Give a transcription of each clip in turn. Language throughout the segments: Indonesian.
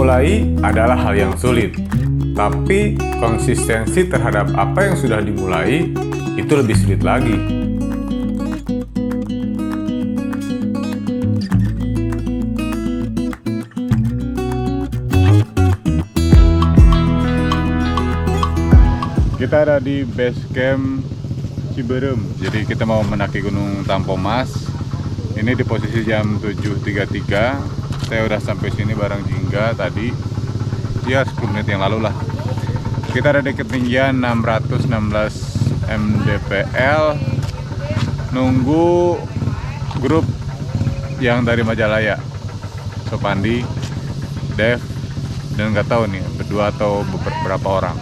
Memulai adalah hal yang sulit, tapi konsistensi terhadap apa yang sudah dimulai itu lebih sulit lagi. Kita ada di base camp Ciberem. Jadi kita mau mendaki Gunung Tampomas. Ini di posisi jam 7.33. Saya udah sampai sini bareng Jingga tadi. Ya 10 menit yang lalu lah. Kita ada di ketinggian 616 mdpl. Nunggu grup yang dari Majalaya. Sopandi, Dev, dan nggak tahu nih berdua atau beberapa orang.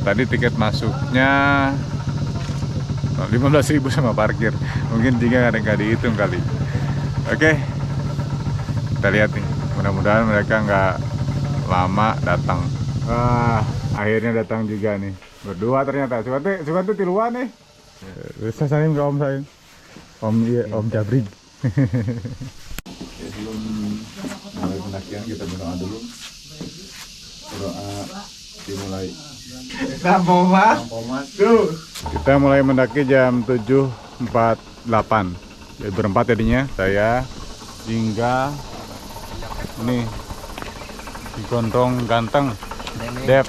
Tadi tiket masuknya 15.000 sama parkir. Mungkin Jingga nggak dihitung kali. Oke, kita lihat nih. Mudah-mudahan mereka nggak lama datang. Akhirnya datang juga nih. Berdua ternyata. Suka tuh tiluan nih. Bisa saling ke Om sayang. Om Jabrig. Sebelum mulai pendakian kita berdoa dulu. Berdoa dimulai. Tampomas tuh. Kita mulai mendaki jam 7.48. Jadi berempat jadinya. Saya, Jingga, ini si gondrong ganteng, Dev,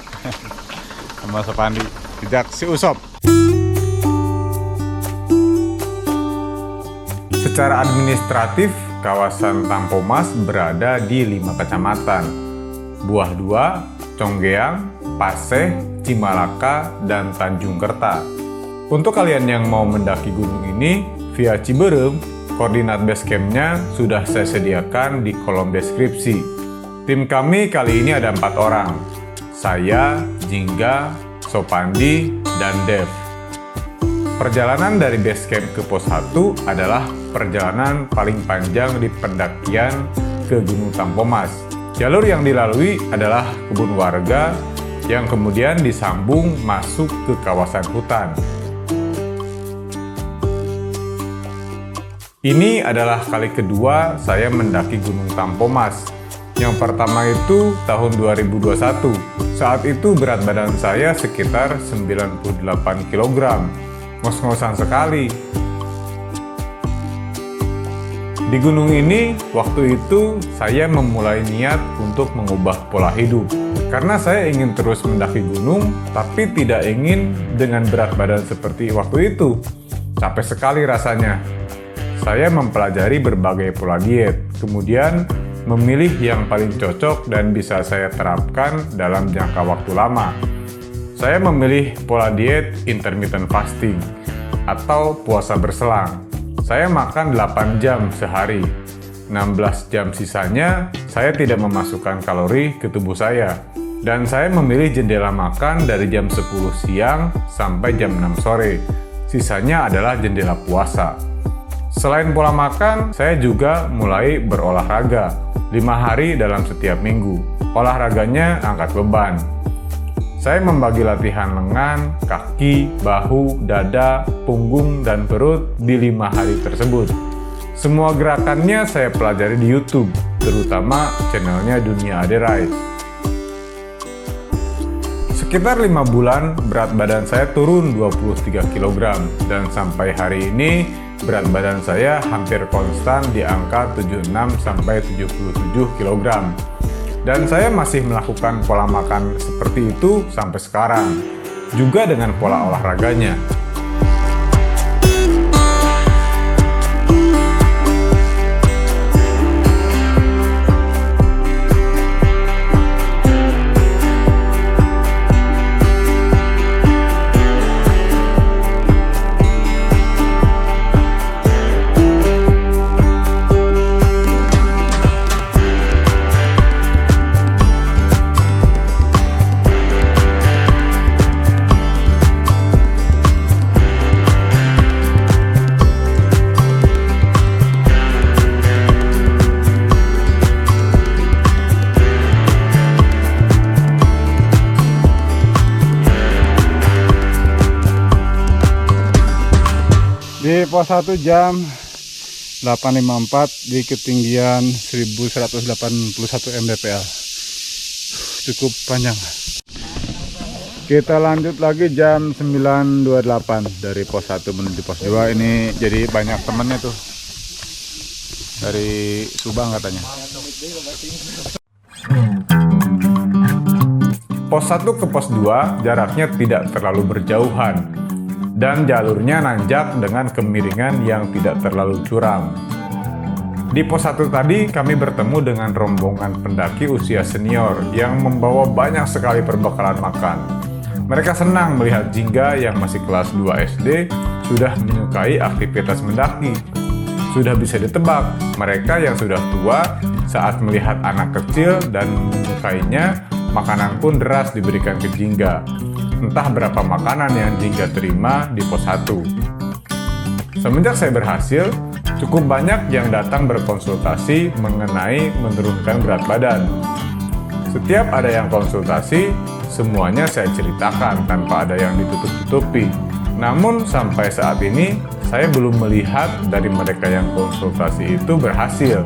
sama Sopandi, tidak si Usop. Secara administratif, kawasan Tampomas berada di 5 kecamatan: Buah 2, Conggeang, Paseh, Cimalaka, dan Tanjung Kerta. Untuk kalian yang mau mendaki gunung ini via Ciberem, koordinat base campnya sudah saya sediakan di kolom deskripsi. Tim kami kali ini ada 4 orang. Saya, Jingga, Sopandi, dan Dev. Perjalanan dari base camp ke pos 1 adalah perjalanan paling panjang di pendakian ke Gunung Tampomas. Jalur yang dilalui adalah kebun warga yang kemudian disambung masuk ke kawasan hutan. Ini adalah kali kedua saya mendaki Gunung Tampomas. Yang pertama itu tahun 2021. Saat itu berat badan saya sekitar 98 kg. Ngos-ngosan sekali. Di gunung ini, waktu itu saya memulai niat untuk mengubah pola hidup. Karena saya ingin terus mendaki gunung, tapi tidak ingin dengan berat badan seperti waktu itu. Capek sekali rasanya. Saya mempelajari berbagai pola diet, kemudian memilih yang paling cocok dan bisa saya terapkan dalam jangka waktu lama. Saya memilih pola diet intermittent fasting atau puasa berselang. Saya makan 8 jam sehari. 16 jam sisanya, saya tidak memasukkan kalori ke tubuh saya. Dan saya memilih jendela makan dari jam 10 siang sampai jam 6 sore. Sisanya adalah jendela puasa. Selain pola makan, saya juga mulai berolahraga 5 hari dalam setiap minggu. Olahraganya angkat beban. Saya membagi latihan lengan, kaki, bahu, dada, punggung, dan perut di 5 hari tersebut. Semua gerakannya saya pelajari di YouTube, terutama channelnya Dunia Aderai. Sekitar 5 bulan, berat badan saya turun 23 kg, dan sampai hari ini berat badan saya hampir konstan di angka 76-77 kg. Dan saya masih melakukan pola makan seperti itu sampai sekarang, juga dengan pola olahraganya. Di pos 1 jam 854 di ketinggian 1181 mdpl. Cukup panjang. Kita lanjut lagi jam 9.28 dari pos 1 menuju pos 2. Ini jadi banyak temennya tuh dari Subang katanya. Pos 1 ke pos 2 jaraknya tidak terlalu berjauhan dan jalurnya nanjak dengan kemiringan yang tidak terlalu curam. Di pos 1 tadi kami bertemu dengan rombongan pendaki usia senior yang membawa banyak sekali perbekalan makan. Mereka senang melihat Jingga yang masih kelas 2 SD sudah menyukai aktivitas mendaki. Sudah bisa ditebak, mereka yang sudah tua saat melihat anak kecil dan menyukainya, makanan pun deras diberikan ke Jingga. Entah berapa makanan yang Jingga terima di pos 1. Semenjak saya berhasil, cukup banyak yang datang berkonsultasi mengenai menurunkan berat badan. Setiap ada yang konsultasi, semuanya saya ceritakan tanpa ada yang ditutup-tutupi. Namun sampai saat ini, saya belum melihat dari mereka yang konsultasi itu berhasil.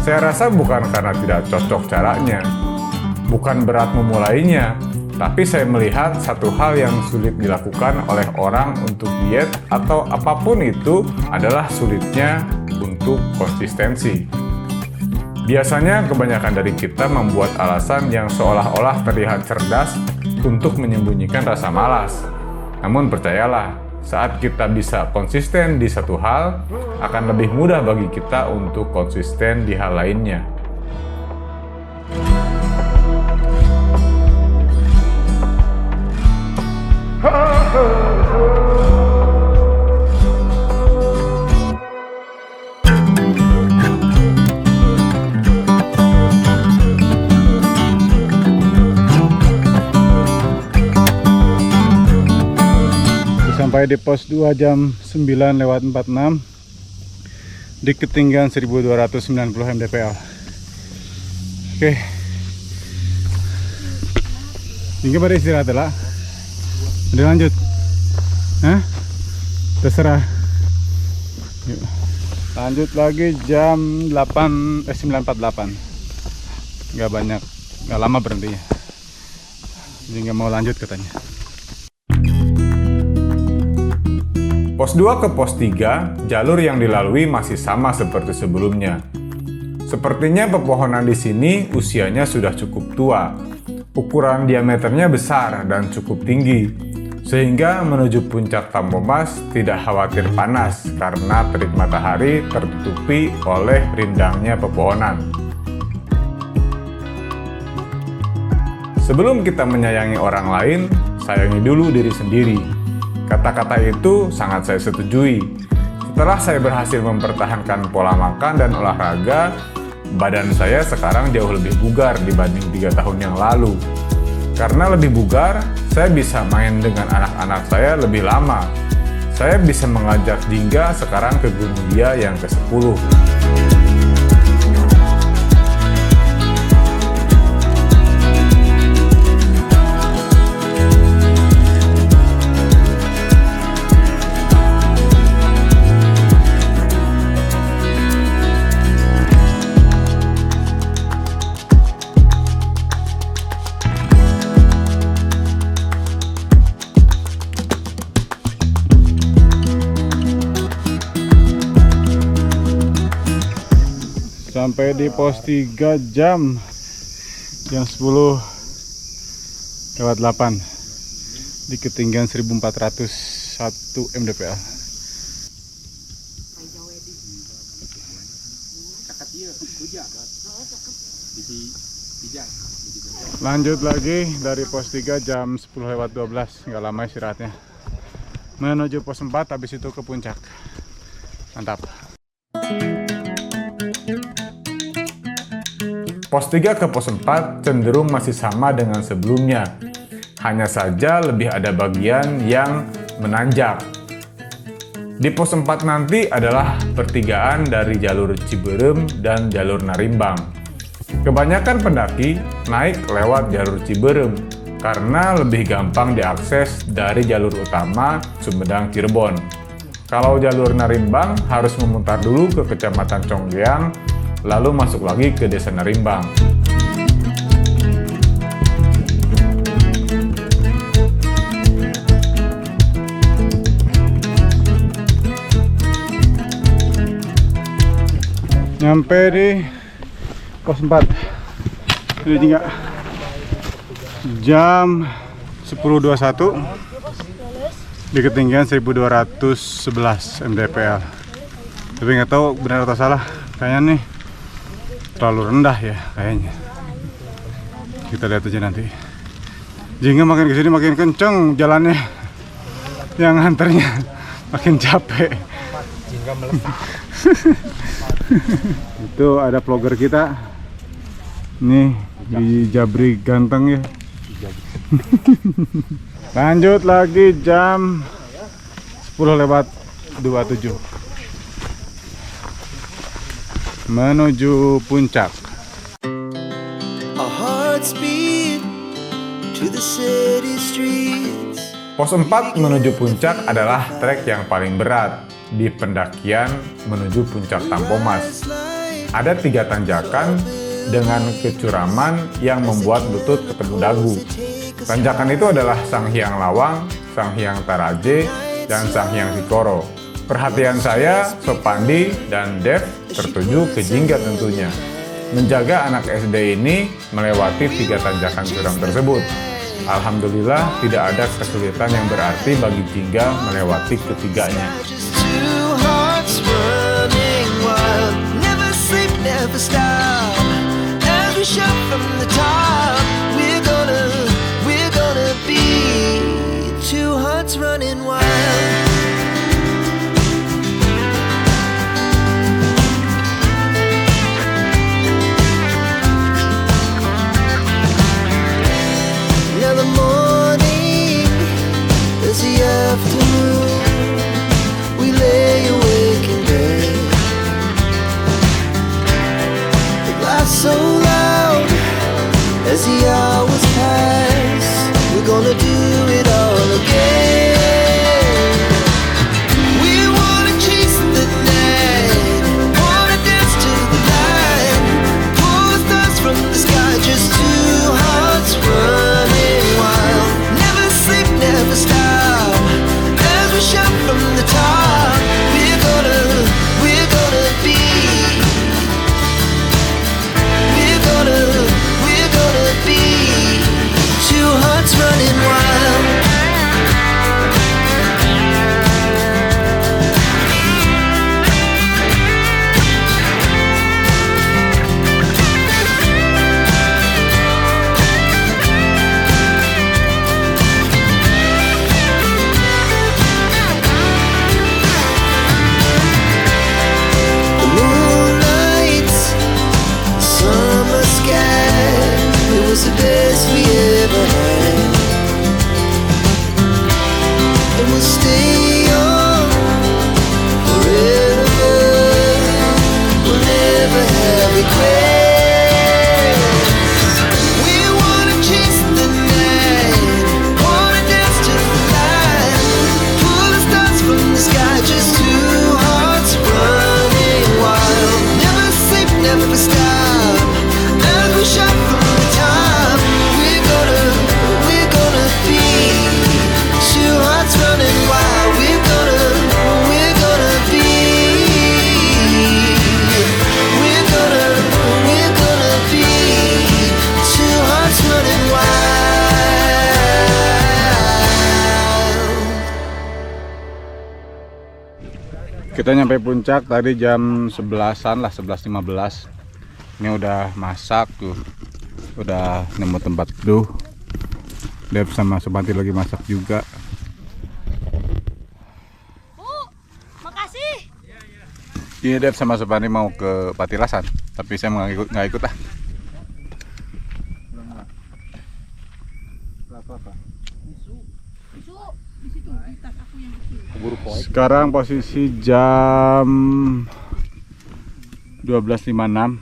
Saya rasa bukan karena tidak cocok caranya, bukan berat memulainya, tapi saya melihat satu hal yang sulit dilakukan oleh orang untuk diet atau apapun itu adalah sulitnya untuk konsistensi. Biasanya kebanyakan dari kita membuat alasan yang seolah-olah terlihat cerdas untuk menyembunyikan rasa malas. Namun percayalah, saat kita bisa konsisten di satu hal, akan lebih mudah bagi kita untuk konsisten di hal lainnya. Sampai di pos 2 jam 9.46 di ketinggian 1290 mdpl. Oke. Hingga pada istirahat lah. Udah lanjut. Hah? Terserah. Yuk. Lanjut lagi jam 9.48. Nggak banyak, nggak lama berhentinya. Jadi nggak mau lanjut katanya. Pos 2 ke pos 3, jalur yang dilalui masih sama seperti sebelumnya. Sepertinya pepohonan di sini usianya sudah cukup tua. Ukuran diameternya besar dan cukup tinggi, sehingga menuju puncak Tampomas tidak khawatir panas karena terik matahari tertutupi oleh rindangnya pepohonan. Sebelum kita menyayangi orang lain, sayangi dulu diri sendiri. Kata-kata itu sangat saya setujui. Setelah saya berhasil mempertahankan pola makan dan olahraga, badan saya sekarang jauh lebih bugar dibanding 3 tahun yang lalu. Karena lebih bugar, saya bisa main dengan anak-anak saya lebih lama. Saya bisa mengajak Jingga sekarang ke gunung dia yang ke-10. Sampai di pos 3 jam 10.08 di ketinggian 1401 mdpl. Lanjut lagi dari pos 3 jam 10.12, nggak lama istirahatnya. Menuju pos 4, habis itu ke puncak. Mantap. Pos 3 ke pos 4 cenderung masih sama dengan sebelumnya. Hanya saja lebih ada bagian yang menanjak. Di pos 4 nanti adalah pertigaan dari jalur Ciberem dan jalur Narimbang. Kebanyakan pendaki naik lewat jalur Ciberem karena lebih gampang diakses dari jalur utama Sumedang Cirebon. Kalau jalur Narimbang harus memutar dulu ke Kecamatan Conggeang, lalu masuk lagi ke Desa Narimbang. Nyampe di pos 4. Ini tinggal jam 10.21 di ketinggian 1211 mdpl. Tapi nggak tahu benar atau salah, kayaknya nih terlalu rendah ya kayaknya. Kita lihat aja nanti. Jingga makin kesini makin kenceng jalannya, yang nganternya makin capek. Jingga melesak. Itu ada vlogger kita nih di Jabri ganteng ya. Lanjut lagi jam 10:27 menuju puncak. Our hearts beat to the city streets. Pos 4 menuju puncak adalah trek yang paling berat di pendakian menuju puncak Tampomas. Ada 3 tanjakan dengan kecuraman yang membuat lutut ketemu dagu. Tanjakan itu adalah Sanghyang Lawang, Sanghyang Taraje, dan Sanghyang Sikoro. Perhatian saya, Sopandi, dan Dev tertuju ke Jingga tentunya. Menjaga anak SD ini melewati 3 tanjakan curam tersebut. Alhamdulillah tidak ada kesulitan yang berarti bagi Jingga melewati ketiganya. Two hearts running wild, never sleep, never stop. As we shout from the top, we're gonna be two hearts running wild. Now the morning is the afternoon. We lay awake in bed. The glass so loud as the hours pass. We're gonna do it all again. We wanna chase the night, wanna dance to the light, pull the stars from the sky, just two hearts running wild. Never sleep, never stop. As we shout from the top, we're gonna be, we're gonna be two hearts running wild. The moonlight, summer sky, it was the best we ever had. And we'll stay on forever. We'll never have regrets. We wanna chase the night, wanna dance to the light, pull the stars from the sky, just two hearts running wild. Never sleep, never stop. As we shout from the top, we're gonna be two hearts running wild. We're gonna be, we're gonna be two hearts running wild. Kita nyampe puncak tadi jam 11-an lah, 11.15. Ini udah masak tuh, udah nemu tempat teduh. Dev sama Subanti lagi masak juga. Makasih. Ini Dev sama Subanti mau ke Patilasan, tapi saya nggak ikut lah. Sekarang posisi jam 12.56.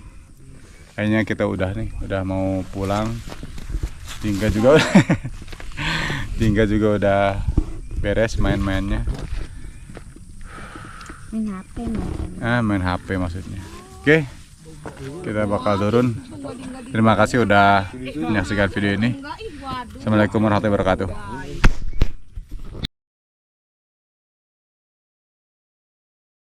Kayaknya kita udah mau pulang. Jingga juga Jingga juga udah beres main-mainnya. Main HP main. Main HP maksudnya. Oke, kita bakal turun. Terima kasih udah menyaksikan video ini. Assalamualaikum warahmatullahi wabarakatuh.